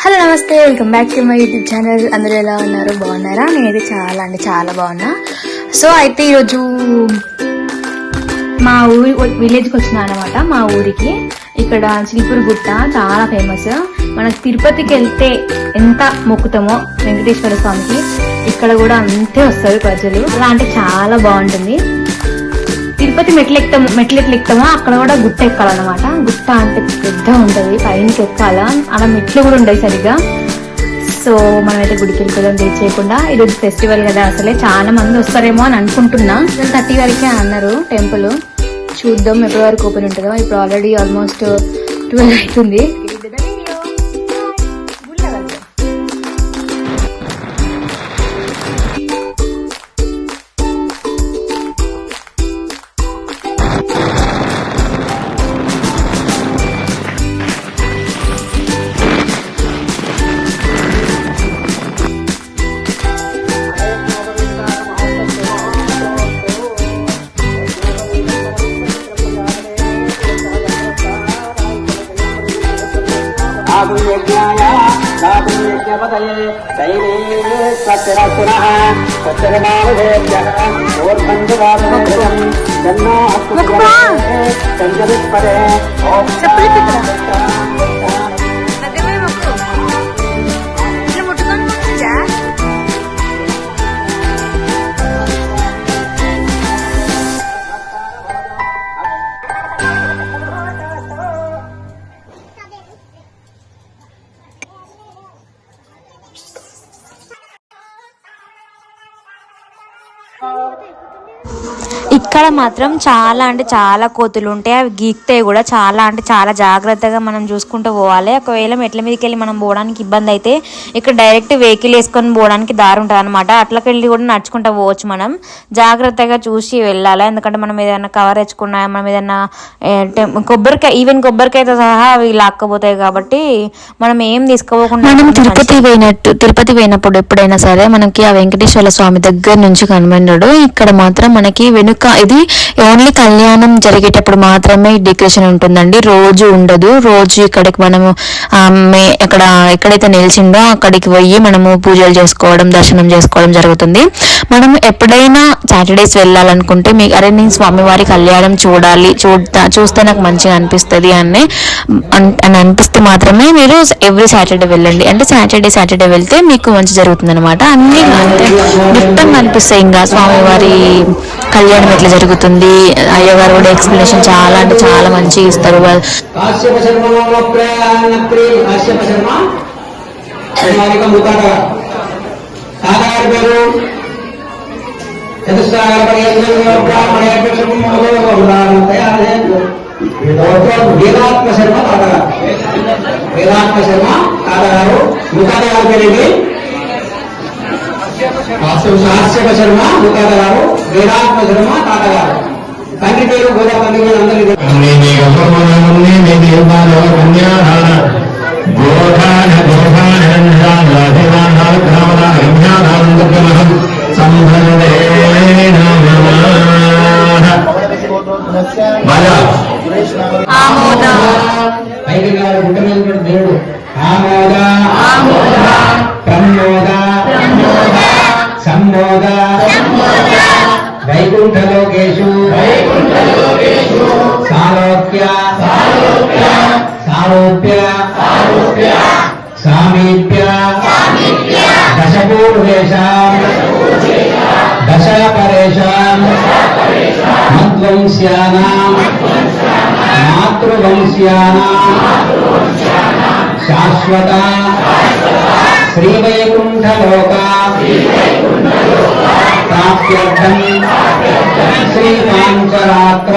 Hello నమస్తే, welcome back to my YouTube channel. అందరూ ఎలా ఉన్నారు? బాగున్నారా? నేనైతే చాలా బాగున్నా. సో అయితే ఈరోజు మా ఊరి విలేజ్కి వచ్చినా అనమాట. మా ఊరికి ఇక్కడ చిలుకూరు గుట్ట చాలా ఫేమస్. మనకు తిరుపతికి వెళ్తే ఎంత మొక్కుతామో వెంకటేశ్వర స్వామికి, ఇక్కడ కూడా అంతే వస్తారు ప్రజలు. అలా అంటే చాలా బాగుంటుంది. తిరుపతి మెట్లు ఎక్కుతామో అక్కడ కూడా గుట్ట ఎక్కాలన్నమాట. గుట్ట అంటే పెద్ద ఉంటది, పైనకి ఎక్కాల. అలా మెట్లు కూడా ఉండవు సరిగా. సో మనమైతే గుడికి వెళ్ళిపోదాం లేట్ చేయకుండా. ఈరోజు ఫెస్టివల్ కదా, అసలే చాలా మంది వస్తారేమో అని అనుకుంటున్నా. 30 వరకే అన్నారు టెంపుల్. చూద్దాం ఎప్పటి వరకు ఓపెన్ ఉంటుందో. ఇప్పుడు ఆల్రెడీ ఆల్మోస్ట్ 12 అవుతుంది. ఇక్కడ మాత్రం చాలా అంటే చాలా కోతులు ఉంటాయి. అవి గీక్తాయి కూడా. చాలా అంటే చాలా జాగ్రత్తగా మనం చూసుకుంటూ పోవాలి. ఒకవేళ మెట్ల మీదకి వెళ్ళి మనం పోవడానికి ఇబ్బంది అయితే ఇక్కడ డైరెక్ట్ వెహికల్ వేసుకొని పోవడానికి దారి ఉంటుంది అనమాట. అట్లకి వెళ్ళి కూడా నడుచుకుంటూ పోవచ్చు. మనం జాగ్రత్తగా చూసి వెళ్ళాలి. ఎందుకంటే మనం ఏదైనా కవర్ తెచ్చుకున్నా, మనం ఏదైనా ఈవెన్ కొబ్బరికాయతో సహా అవి లాక్కపోతాయి. కాబట్టి మనం ఏం తీసుకోకుండా, మనం తిరుపతి పోయినప్పుడు ఎప్పుడైనా సరే మనకి ఆ వెంకటేశ్వర స్వామి దగ్గర నుంచి కనబడ్డాడు. ఇక్కడ మాత్రం మనకి వెనుక ఇది ఓన్లీ కళ్యాణం జరిగేటప్పుడు మాత్రమే డెకరేషన్ ఉంటుందండి. రోజు ఉండదు. రోజు ఇక్కడికి మనము ఎక్కడైతే నిలిచిందో అక్కడికి పోయి మనము పూజలు చేసుకోవడం, దర్శనం చేసుకోవడం జరుగుతుంది. మనం ఎప్పుడైనా సాటర్డేస్ వెళ్ళాలనుకుంటే అరే నేను స్వామివారి కళ్యాణం చూస్తే నాకు మంచిగా అనిపిస్తుంది అని అనిపిస్తే మాత్రమే మీరు ఎవ్రీ సాటర్డే వెళ్ళండి. అంటే సాటర్డే వెళ్తే మీకు మంచి జరుగుతుంది అనమాట. అన్ని మొత్తం అనిపిస్తాయి. ఇంకా స్వామివారి కళ్యాణం ఎట్లా జరుగుతుంది, అయ్యగారు కూడా ఎక్స్ప్లెనేషన్ చాలా అంటే చాలా మంచిగా ఇస్తారు. వేదాత్మ శర్మ తాతగారు ముఖాదగారు పేరేంటి? కాశ్యప శర్మ ముఖాదగారు, వేదాత్మ శర్మ తాతగారు. తండ్రి పేరు గోదావరి. అందరికీ దేవుడు ఆమోద ప్రమోద సంబోధ వైకుంఠ లోకేషు సాలోక్య సారూప్య సామీప్య దశపూర్వేషాం దశపరేషాం మద్వంశ్యానాం మాతృవంశ్యానాం శాశ్వత శ్రీవైకుంఠలోక ప్రాప్త్యర్థం శ్రీపాంచరాత్ర